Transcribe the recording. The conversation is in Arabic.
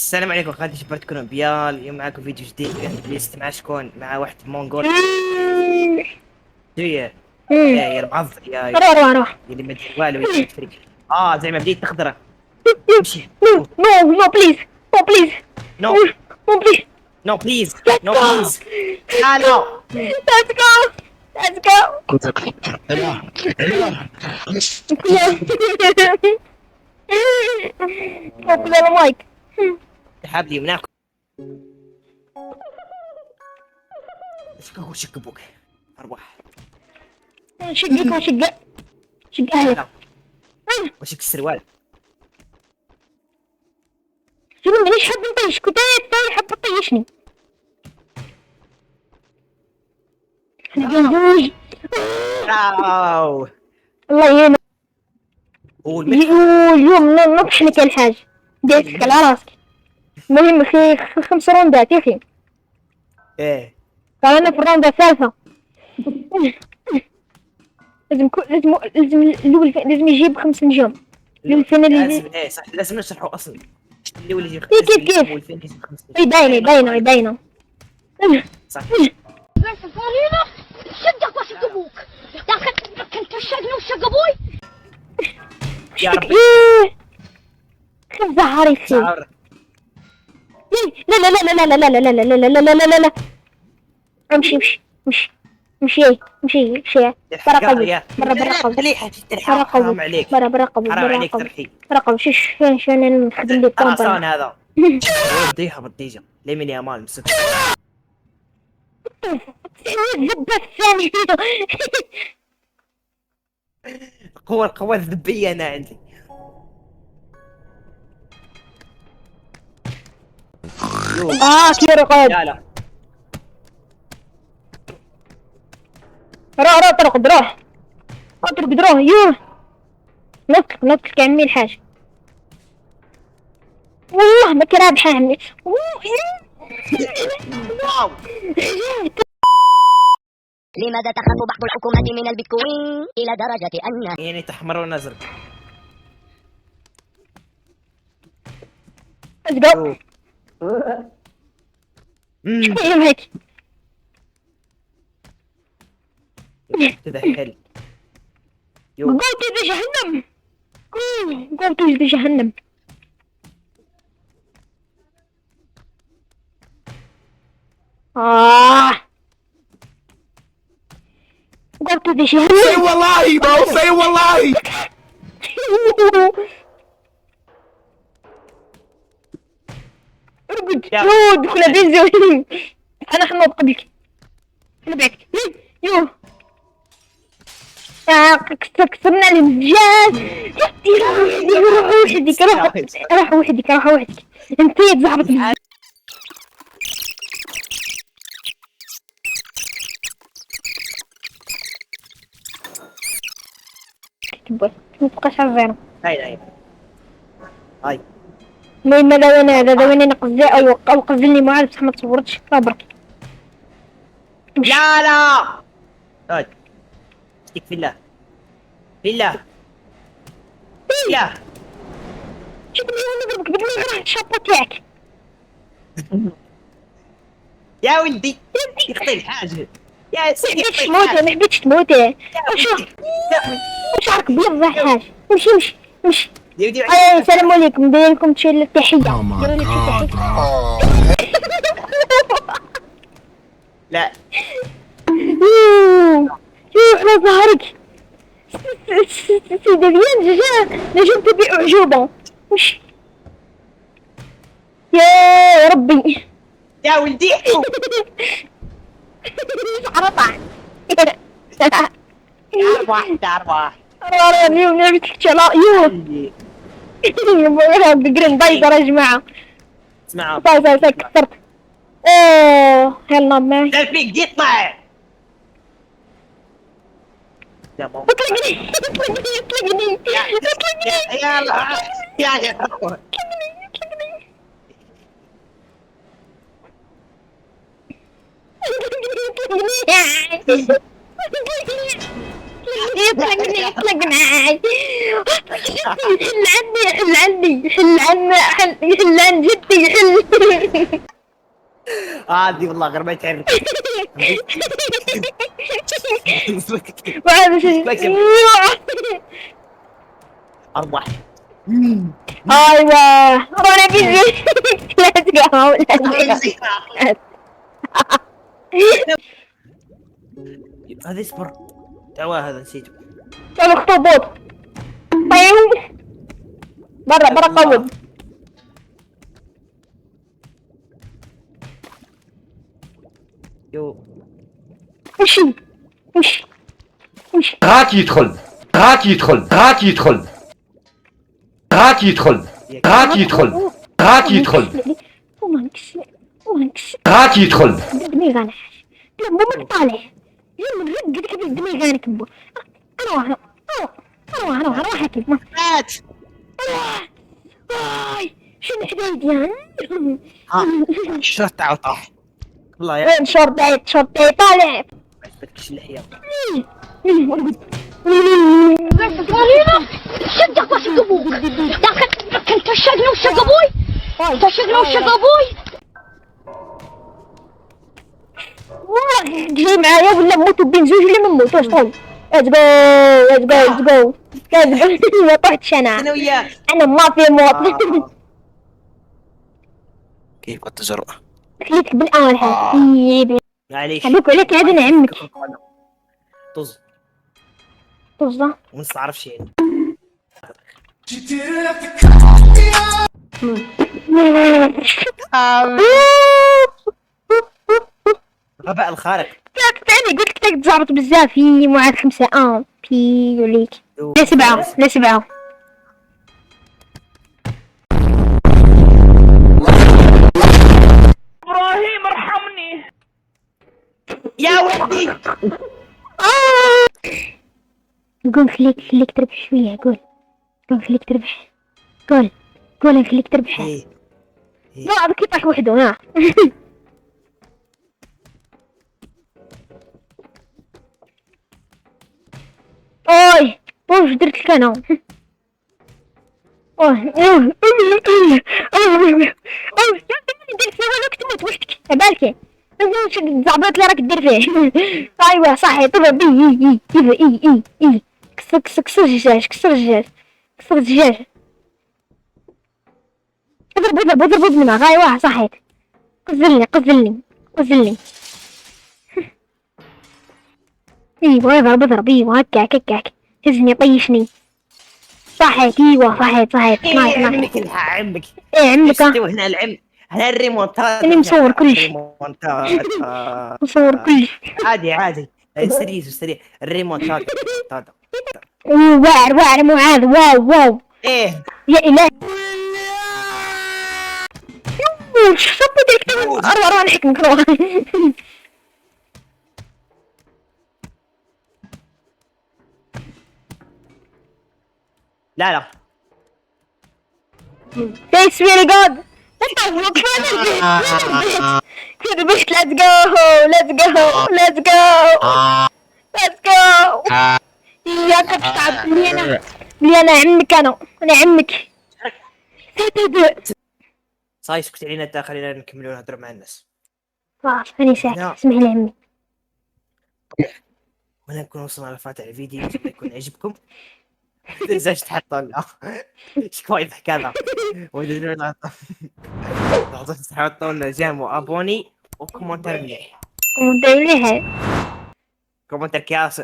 السلام عليكم اخواتي شبرتكم انبياء. اليوم معكم فيديو جديد ليست مع شكون مع واحد مونغول. شوية يا المعض يا روح اللي ما دير والو يا فريق. زي ما بديت تخضره. امشي. نو بليز نو بليز نو نو بليز نو بليز Let's نو go. بليز. تعالوا. let's go قبل المايك سحب لي مناكم. شك ابوك ارواح. شقك شق اهلك وشك السروال. شنو مانيش حاب نطيش كنت حاب تطيشني احنا بنزوج واو الله يعينك هو المتحف. اليوم نطحن لك الحاج ديتك على راسك المهم اخي 5 روندات يا اخي ايه قال انا في الراوند الثالثة لازم يجيب 5 نجوم للفين لازم. ايه صح لازم نشرحه اصلا. اللي هو اللي يجيب كيف يبينه صح. فارينا شدك وشق ابوك داخل كنت تشقني وشق ابوي يا ربي كيف زهري فيه شعر. لا لا لا لا لا لا لا لا لا لا لا لا لا لا لا امشي برا قوي خليه تلحق. حرام عليك برا قوي حرام عليك ترحي. برا قوي شلون نخدم لك خرسان هذا. وديها بالديجا لمن يا مال مسك. الزبة الثانية القوة الذبية انا عندي. كيرو قاد لا روح اطرق روح يوه نطلق عمي الحاج والله ما كان رابحة عمي واو. لماذا تخاف بعض الحكومات من البيتكوين إلى درجة أن يعني تحمر ونزرق. let's go شوية هيك كذا حل. go to جهنم go to جهنم go to جهنم Say wallahi, bro. Say wallahi. ارقد دخل بينزل انا حمض قبلك انا بعدك يوه كسرنا الرجال روح وحدك انت زعبت ما تبقاش على الزيرو هاي المهم هذا وانا نقصدي او قزلني معاه بصح ما تصورتش برك لا هاي اشتك في الله شوفني وانا نضربك بالمغرى الشابة تاعك يا ولدي يخطي الحاجة يا سيدي ما حبيتش تموتي شعرك بيض الحاج امشي السلام عليكم ندير لكم تشيل التحية لا شوف على ظهرك سيدي ديال نجم تبيع عجوبة مش يا ربي يا ولدي عرفة أرواح اليوم لعبتك شلاء جرين بايظر يا جماعة اسمع صاي كثرت يلا معي لا فيك دي اطلع. اطلقني يا يطلق معاي. حل عندي حل عن جدي حل. هذه والله غير ما تعرف. وهذا شيء. اربح. ايوه وانا بيجي. let's go. هذا اصبر. دعوة هذا نسيته. الاخطبوط. طيب برا قوم. يو وش غاك يدخل غاك يدخل غاك يدخل غاك يدخل غاك يدخل غاك يدخل غاك يدخل. دمي غانا لا مو مطالع يلا نرد كذا دمي غانا كبو. اروح اكل مات. شنو حدايد يعني. شرط عطاح والله يا وين شرطي طالع. بس اللحية. صغيرة شدك وش ابوك كنت تشقني وشق ابوي تشقني وشق ابوي. والله جاي معايا ولا نموتو بين زوج ولا ما نموتوش طول. let's go ما طحتش انا وياك. انا ما في موت. كيف التجرؤة؟ خليتك بالاول حبيبي. معليش. خليك عليك هذا نعمك. طز طزة ونستعرف شيء. غباء الخارق. انا قلت لك تزعبط بزاف في معاد 5 في وليك لا 7 ابراهيم ارحمني يا ولدي. قول خليك تربح شوية. قول خليك تربح. قول نخليك تربح. لا هذاك يطيح وحده. ها اوي واش درت لك انا. دير فيه ولا كنت تموت وحدك بالك. الزعبط اللي راك دير فيه. ايوا صحي طلب اي كسر الدجاج. اضرب بالدماغ. ايوا صحيت. قزلني. ايوا اضرب ايوا هكاك هزني طيشني. صحيت ايوا صحيت. نايس. عمك عمك. ايه عمك استوى هنا العم. هنا الريمونتات. انا مصور كلش. عادي. سريع الريمونتات. واعر معاذ. واو ايه يا الهي. صبت اروح نحكمك. لا That's really good. كذبت. let's go. يا كتعب لي انا عمك. انا عمك. صاي اسكت علينا انت. خلينا نكملوا نهضر مع الناس. خلاص انا ساكت. اسمح لي عمي. وانا نكون وصلنا لفاتح الفيديو. يكون عجبكم. تنساش تحطوا لنا شكوى يضحك هذا. تحطوا لنا جيم وابوني وكومنتر مليح. كومنتر مليح. كومنتر كياس.